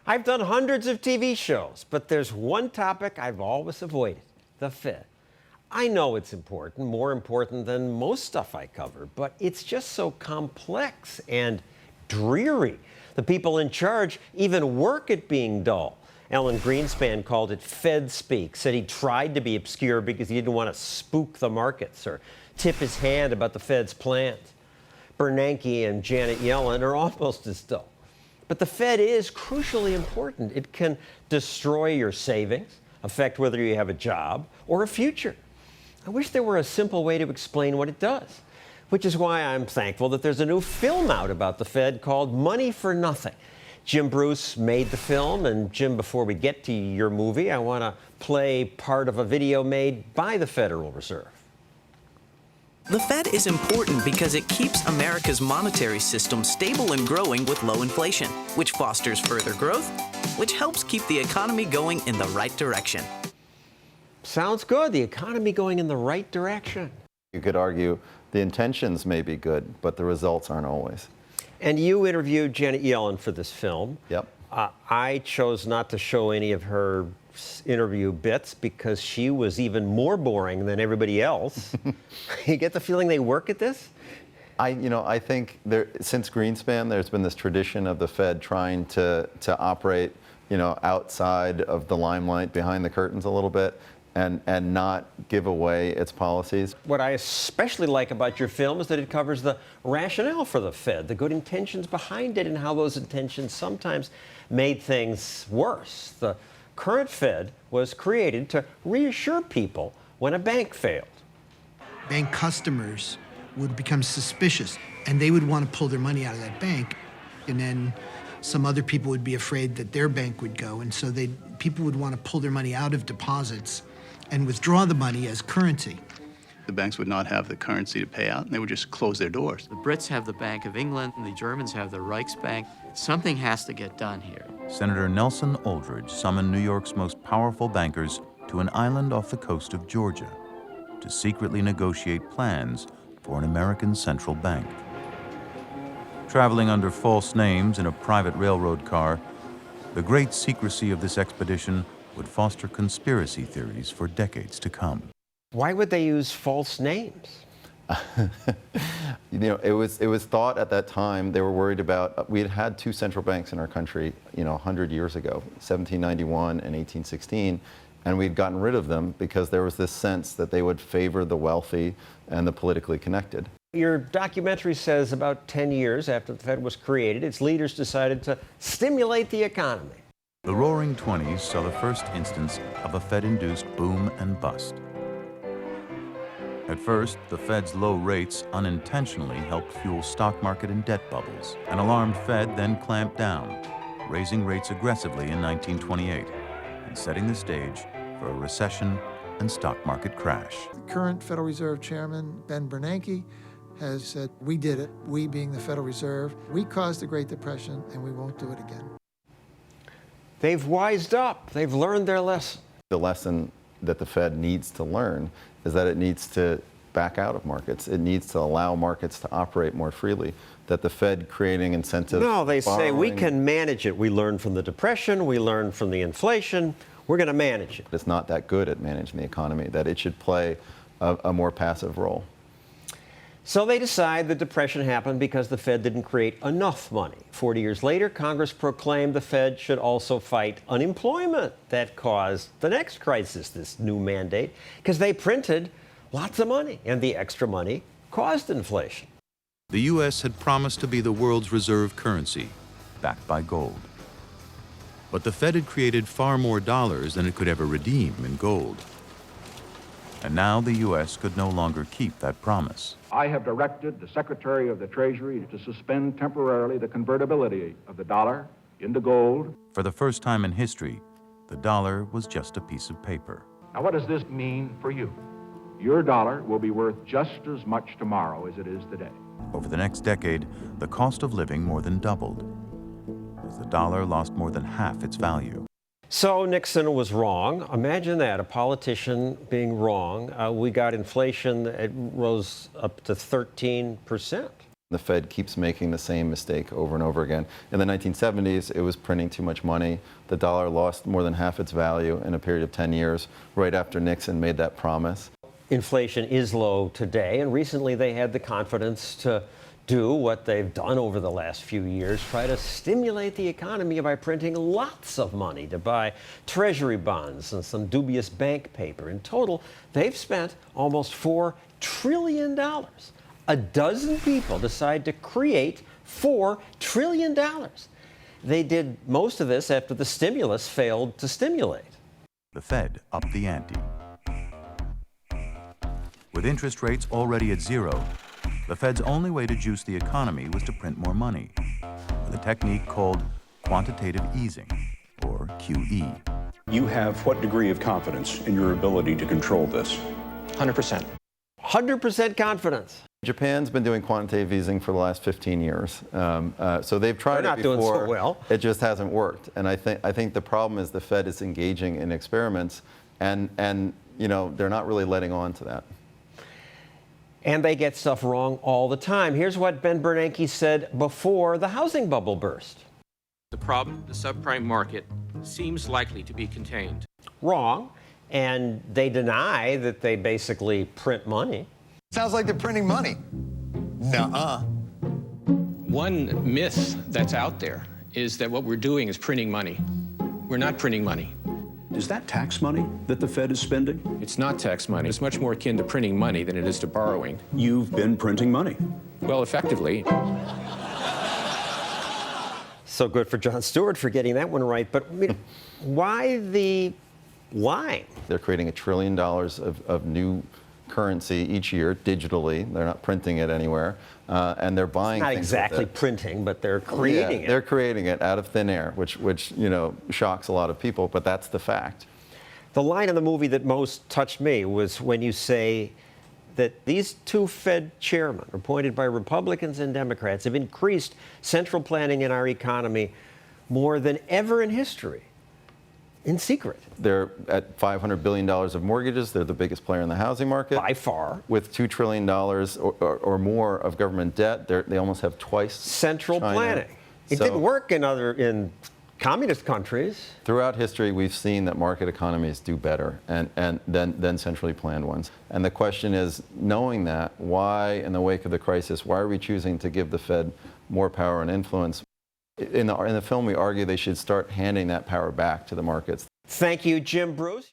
I've done hundreds of TV shows, but there's one topic I've always avoided: the Fed. I know it's important, more important than most stuff I cover, but it's just so complex and dreary. The people in charge even work at being dull. Alan Greenspan called it Fed speak, said he tried to be obscure because he didn't want to spook the markets or tip his hand about the Fed's plans. Bernanke and Janet Yellen are almost as dull. But the Fed is crucially important. It can destroy your savings, affect whether you have a job or a future. I wish there were a simple way to explain what it does, which is why I'm thankful that there's a new film out about the Fed called Money for Nothing. Jim Bruce made the film, and Jim, before we get to your movie, I want to play part of a video made by the Federal Reserve. The Fed is important because it keeps America's monetary system stable and growing with low inflation, which fosters further growth, which helps keep the economy going in the right direction. Sounds good. The economy going in the right direction. You could argue the intentions may be good, but the results aren't always. And you interviewed Janet Yellen for this film. Yep. I chose not to show any of her interview bits because she was even more boring than everybody else. You get the feeling they work at this? I think since Greenspan, there's been this tradition of the Fed trying to operate, outside of the limelight, behind the curtains a little bit, and not give away its policies. What I especially like about your film is that it covers the rationale for the Fed, the good intentions behind it, and how those intentions sometimes made things worse. The current Fed was created to reassure people when a bank failed. Bank customers would become suspicious, and they would want to pull their money out of that bank, and then some other people would be afraid that their bank would go, and so people would want to pull their money out of deposits and withdraw the money as currency. The banks would not have the currency to pay out, and they would just close their doors. The Brits have the Bank of England, and the Germans have the Reichsbank. Something has to get done here. Senator Nelson Aldrich summoned New York's most powerful bankers to an island off the coast of Georgia to secretly negotiate plans for an American central bank. Traveling under false names in a private railroad car, the great secrecy of this expedition would foster conspiracy theories for decades to come. Why would they use false names? It was thought at that time, they were worried about, we had two central banks in our country, 100 years ago, 1791 and 1816, and we'd gotten rid of them because there was this sense that they would favor the wealthy and the politically connected. Your documentary says about 10 years after the Fed was created, its leaders decided to stimulate the economy. The Roaring '20s saw the first instance of a Fed-induced boom and bust. At first, the Fed's low rates unintentionally helped fuel stock market and debt bubbles. An alarmed Fed then clamped down, raising rates aggressively in 1928 and setting the stage for a recession and stock market crash. The current Federal Reserve Chairman, Ben Bernanke, has said, we did it, we being the Federal Reserve. We caused the Great Depression, and we won't do it again. They've wised up. They've learned their lesson. The lesson that the Fed needs to learn is that it needs to back out of markets. It needs to allow markets to operate more freely. That the Fed creating incentives. No, they say we can manage it. We learned from the Depression. We learned from the inflation. We're going to manage it. It's not that good at managing the economy, that it should play a more passive role. So they decide the Depression happened because the Fed didn't create enough money. 40 years later, Congress proclaimed the Fed should also fight unemployment. That caused the next crisis, this new mandate, because they printed lots of money, and the extra money caused inflation. The U.S. had promised to be the world's reserve currency, backed by gold. But the Fed had created far more dollars than it could ever redeem in gold. And now the U.S. could no longer keep that promise. I have directed the Secretary of the Treasury to suspend temporarily the convertibility of the dollar into gold. For the first time in history, the dollar was just a piece of paper. Now, what does this mean for you? Your dollar will be worth just as much tomorrow as it is today. Over the next decade, the cost of living more than doubled, as the dollar lost more than half its value. So Nixon was wrong. Imagine that, a politician being wrong. We got inflation that rose up to 13%. The Fed keeps making the same mistake over and over again. In the 1970s, it was printing too much money. The dollar lost more than half its value in a period of 10 years, right after Nixon made that promise. Inflation is low today, and recently they had the confidence to do what they've done over the last few years, try to stimulate the economy by printing lots of money to buy treasury bonds and some dubious bank paper. In total, they've spent almost $4 trillion. A dozen people decide to create $4 trillion. They did most of this after the stimulus failed to stimulate. The Fed upped the ante. With interest rates already at zero, the Fed's only way to juice the economy was to print more money, with a technique called quantitative easing, or QE. You have what degree of confidence in your ability to control this? 100%. 100% confidence. Japan's been doing quantitative easing for the last 15 years. So they've tried They're not it before. doing so well. It just hasn't worked. And I think the problem is the Fed is engaging in experiments, and you know, they're not really letting on to that. And they get stuff wrong all the time. Here's what Ben Bernanke said before the housing bubble burst. The problem, the subprime market, seems likely to be contained. Wrong. And they deny that they basically print money. Sounds like they're printing money. Nuh-uh. One myth that's out there is that what we're doing is printing money. We're not printing money. Is that tax money that the Fed is spending? It's not tax money. It's much more akin to printing money than it is to borrowing. You've been printing money. Well, effectively. So good for Jon Stewart for getting that one right. But I mean, why the line? They're creating $1 trillion of new currency each year digitally. They're not printing it anywhere. And they're buying Not things exactly with it. printing, but they're creating it. They're creating it out of thin air, which you know, shocks a lot of people, but that's the fact. The line in the movie that most touched me was when you say that these two Fed chairmen, appointed by Republicans and Democrats, have increased central planning in our economy more than ever in history, in secret. They're at $500 billion of mortgages. They're the biggest player in the housing market. By far. With $2 trillion or more of government debt, they almost have twice Central China. planning. It So, didn't work in communist countries. Throughout history, we've seen that market economies do better than centrally planned ones. And the question is, knowing that, why, in the wake of the crisis, why are we choosing to give the Fed more power and influence? In the film, we argue they should start handing that power back to the markets. Thank you, Jim Bruce.